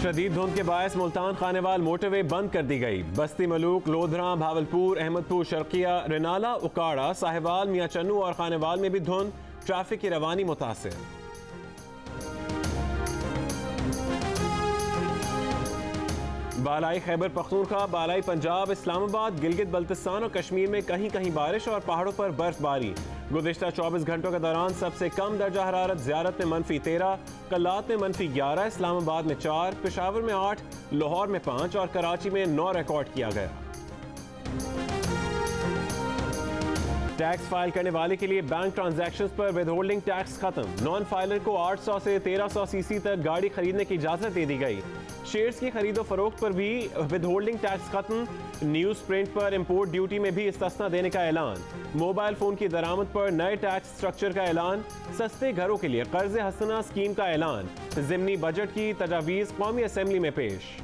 शदीद धुंध के बायस मुल्तान खानेवाल मोटरवे बंद कर दी गई। बस्ती मलूक, लोधरा, भावलपुर, अहमदपुर, शर्किया, रेनाला, उकाड़ा, साहिवाल, मियां चन्नू और खानेवाल में भी धुंध, ट्रैफिक की रवानी मुतासिर। बालाई खैबर पख्तूनख्वा, बालाई पंजाब, इस्लामाबाद, गिलगित बल्तिस्तान और कश्मीर में कहीं कहीं बारिश और पहाड़ों पर बर्फबारी। गुज़िश्ता 24 घंटों के दौरान सबसे कम दर्जा हरारत ज़ियारत में -13, कल्लात में -11, इस्लामाबाद में 4, पेशावर में 8, लाहौर में 5 और कराची में 9 रिकॉर्ड किया गया। टैक्स फाइल करने वाले के लिए बैंक ट्रांजैक्शंस पर विदहोल्डिंग टैक्स खत्म। नॉन फाइलर को 800 से 1300 सीसी तक गाड़ी खरीदने की इजाजत दे दी गई। शेयर्स की खरीदो फरोख्त पर भी विदहोल्डिंग टैक्स खत्म। न्यूज प्रिंट पर इंपोर्ट ड्यूटी में भी इस्तिस्ना देने का ऐलान। मोबाइल फोन की दरामद पर नए टैक्स स्ट्रक्चर का ऐलान। सस्ते घरों के लिए कर्ज हसना स्कीम का ऐलान। ज़िमनी बजट की तजावीज़ कौमी असेंबली में पेश।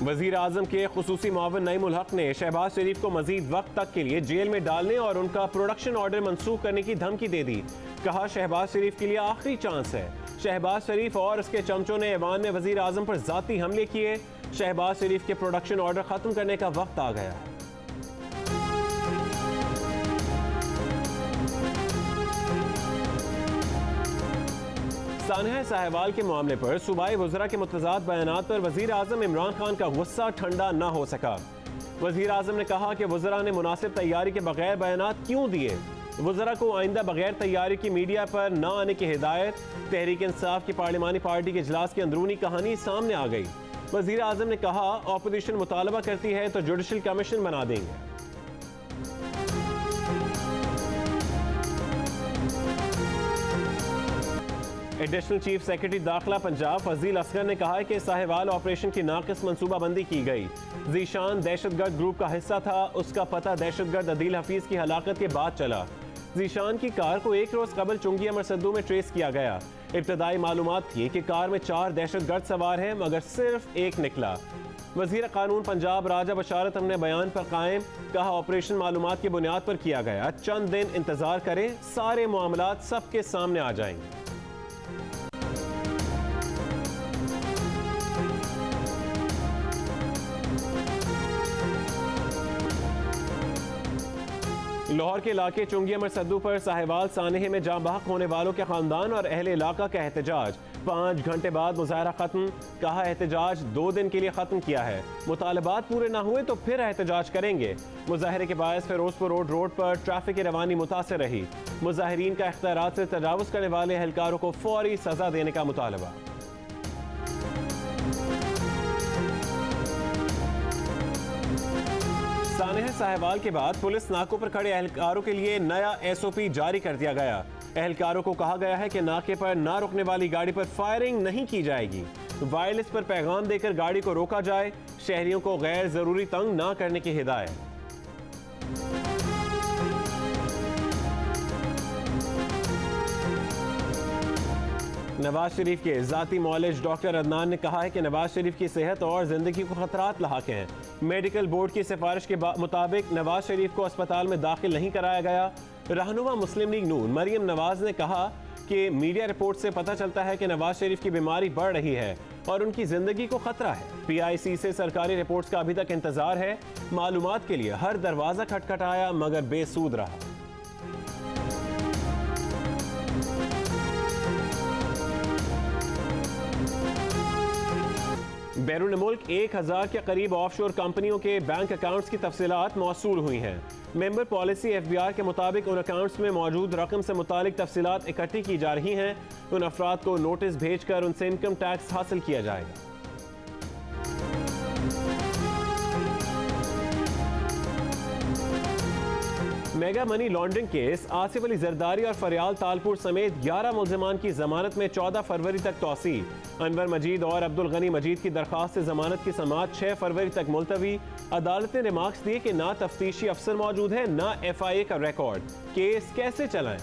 वज़ीर आज़म के खुसूसी मुआविन नईम उल हक ने शहबाज शरीफ को मजीद वक्त तक के लिए जेल में डालने और उनका प्रोडक्शन ऑर्डर मंसूख करने की धमकी दे दी। कहा, शहबाज शरीफ के लिए आखिरी चांस है। शहबाज शरीफ और उसके चमचों ने ऐवान में वज़ीर आज़म पर ज़ाती हमले किए। शहबाज शरीफ के प्रोडक्शन ऑर्डर ख़त्म करने का वक्त आ गया है। सानिया साहिवाल के मामले पर सूबाई वज़रा के मुतज़ाद बयानात पर वज़ीर आज़म इमरान खान का गुस्सा ठंडा न हो सका। वज़ीर आज़म ने कहा कि वज़रा ने मुनासिब तैयारी के बगैर बयानात क्यों दिए। वज़रा को आइंदा बगैर तैयारी की मीडिया पर न आने की हिदायत। तहरीक इंसाफ की पार्लिमानी पार्टी के इजलास की अंदरूनी कहानी सामने आ गई। वज़ीर आज़म ने कहा, ऑपोजिशन मुतालबा करती है तो जुडिशल कमीशन बना देंगे। एडिशनल चीफ सेक्रेटरी दाखिला पंजाब फजील असगर ने कहा है कि साहिवाल ऑपरेशन की नाकिस मनसूबाबंदी की गई। जीशान दहशतगर्द ग्रुप का हिस्सा था। उसका पता दहशतगर्द अदील हफीज की हलाकत के बाद चला। जीशान की कार को एक रोज कबल चुंगिया मरसदू में ट्रेस किया गया। इब्तदाई मालूमात थी कि कार में 4 दहशतगर्द सवार हैं, मगर सिर्फ एक निकला। वजीर कानून पंजाब राजा बशारत अपने बयान पर कायम। कहा, ऑपरेशन मालूमात की बुनियाद पर किया गया। चंद दिन इंतजार करें, सारे मामलात सबके सामने आ जाएंगे। लाहौर के इलाके चुंगिया मरसदू पर साहिवाल सानहे में जाँ बहक होने वालों के खानदान और अहले इलाका का एहतजाज। 5 घंटे बाद मुजाहरा खत्म। कहा, एहतजाज 2 दिन के लिए खत्म किया है। मुतालबात पूरे ना हुए तो फिर एहतजाज करेंगे। मुजाहरे के बायस फिरोजपुर रोड पर ट्रैफिक की रवानी मुतासिर रही। मुजाहिरीन का इख्तियारात से तजावुज़ करने वाले एहलकारों को फौरी सजा देने का मुतालबा। सानिया साहिवाल के बाद पुलिस नाकों पर खड़े एहलकारों के लिए नया SOP जारी कर दिया गया। एहलकारों को कहा गया है कि नाके पर ना रुकने वाली गाड़ी पर फायरिंग नहीं की जाएगी। वायरलेस पर पैगाम देकर गाड़ी को रोका जाए। शहरियों को गैर जरूरी तंग ना करने की हिदायत। नवाज शरीफ के ज़ाती मौलिज डॉक्टर अदनान ने कहा है कि नवाज शरीफ की सेहत और ज़िंदगी को खतरात लाहक हैं। मेडिकल बोर्ड की सिफारिश के मुताबिक नवाज शरीफ को अस्पताल में दाखिल नहीं कराया गया। रहनुमा मुस्लिम लीग नून मरियम नवाज ने कहा कि मीडिया रिपोर्ट से पता चलता है कि नवाज शरीफ की बीमारी बढ़ रही है और उनकी ज़िंदगी को खतरा है। PIC से सरकारी रिपोर्ट्स का अभी तक इंतजार है। मालूमात के लिए हर दरवाज़ा खटखटाया मगर बेसूद रहा। बैरून मुल्क 1000 के करीब ऑफशोर कंपनियों के बैंक अकाउंट्स की तफसीलात मौसूल हुई हैं। मेंबर पॉलिसी FBR के मुताबिक उन अकाउंट्स में मौजूद रकम से मुतालिक तफसीलात इकट्ठी की जा रही हैं। उन अफराद को नोटिस भेजकर उनसे इनकम टैक्स हासिल किया जाएगा। Mega money laundering case Asif Ali Zardari और फरियाल तालपुर समेत 11 मुल्जिमान की जमानत में 14 फरवरी तक तौसी। अनवर मजीद और अब्दुल गनी मजीद की दरख्वास्त से जमानत की समाअत 6 फरवरी तक मुलतवी। अदालत ने रिमार्क्स दिए कि ना तफ्तीशी अफसर मौजूद है ना FIA का रिकॉर्ड। केस कैसे चलाएं?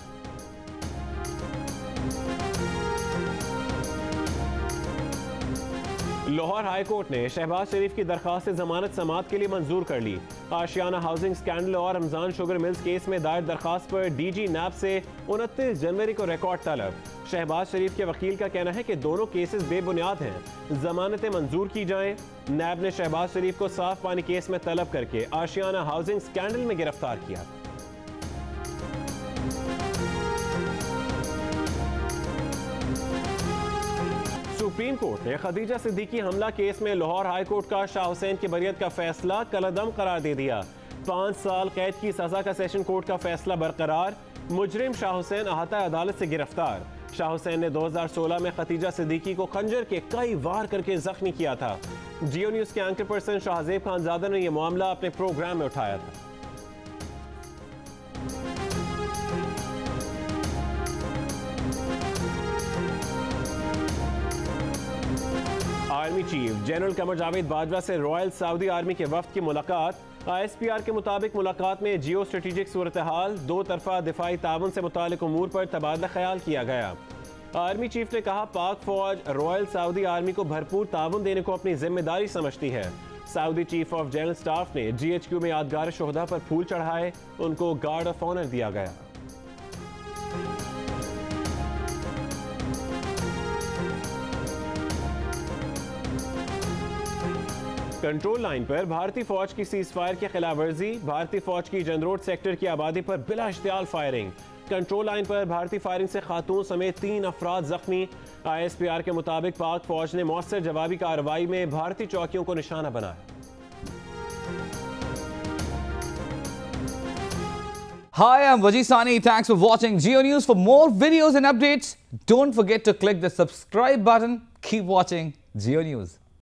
लाहौर हाई कोर्ट ने शहबाज शरीफ की दरख्वास्त जमानत समाअत के लिए मंजूर कर ली। आशियाना हाउसिंग स्कैंडल और रमजान शुगर मिल्स केस में दायर दरखास्त पर डीजी नैब से 29 जनवरी को रिकॉर्ड तलब। शहबाज शरीफ के वकील का कहना है कि दोनों केसेस बेबुनियाद हैं, जमानतें मंजूर की जाएं। नैब ने शहबाज शरीफ को साफ पानी केस में तलब करके आशियाना हाउसिंग स्कैंडल में गिरफ्तार किया। सुप्रीम कोर्ट ने खदीजा सिद्दीकी हमला केस में लाहौर हाई कोर्ट का शाह हुसैन की बरियत का फैसला कलअदम करार दे दिया। 5 साल कैद की सजा का सेशन कोर्ट का फैसला बरकरार। मुजरिम शाह हुसैन अहाता अदालत से गिरफ्तार। शाह हुसैन ने 2016 में खदीजा सिद्दीकी को खंजर के कई वार करके जख्मी किया था। जियो न्यूज के एंकर पर्सन शाहजेब खानजादा ने यह मामला अपने प्रोग्राम में उठाया था। Army chief general Qamar Javed Bajwa से रॉयल सऊदी आर्मी के वफ्द की मुलाकात। ISPR के मुताबिक मुलाकात में जियो स्ट्रेटेजिक सूरत हाल, दो तरफा दिफाई ताउन से मुतालिक उमूर पर तबादला ख्याल किया गया। आर्मी चीफ ने कहा पाक फौज रॉयल सऊदी आर्मी को भरपूर ताउन देने को अपनी जिम्मेदारी समझती है। Saudi chief of general staff ने GHQ में यादगार शोहदा पर फूल चढ़ाए, उनको गार्ड ऑफ ऑनर दिया गया। कंट्रोल लाइन पर भारतीय फौज की सीज फायर की खिलाफ वर्जी। भारतीय फौज की जनरोड सेक्टर की आबादी पर बिला इश्तियाल फायरिंग। कंट्रोल लाइन पर भारतीय फायरिंग से खातून समेत 3 अफराद जख्मी। ISPR के मुताबिक पाक फौज ने मौसर जवाबी कार्रवाई में भारतीय चौकियों को निशाना बनाया। Hi, I'm Wajid Sani. Thanks for watching Jio News. For more videos and updates, don't forget to click the subscribe button. Keep watching Jio News.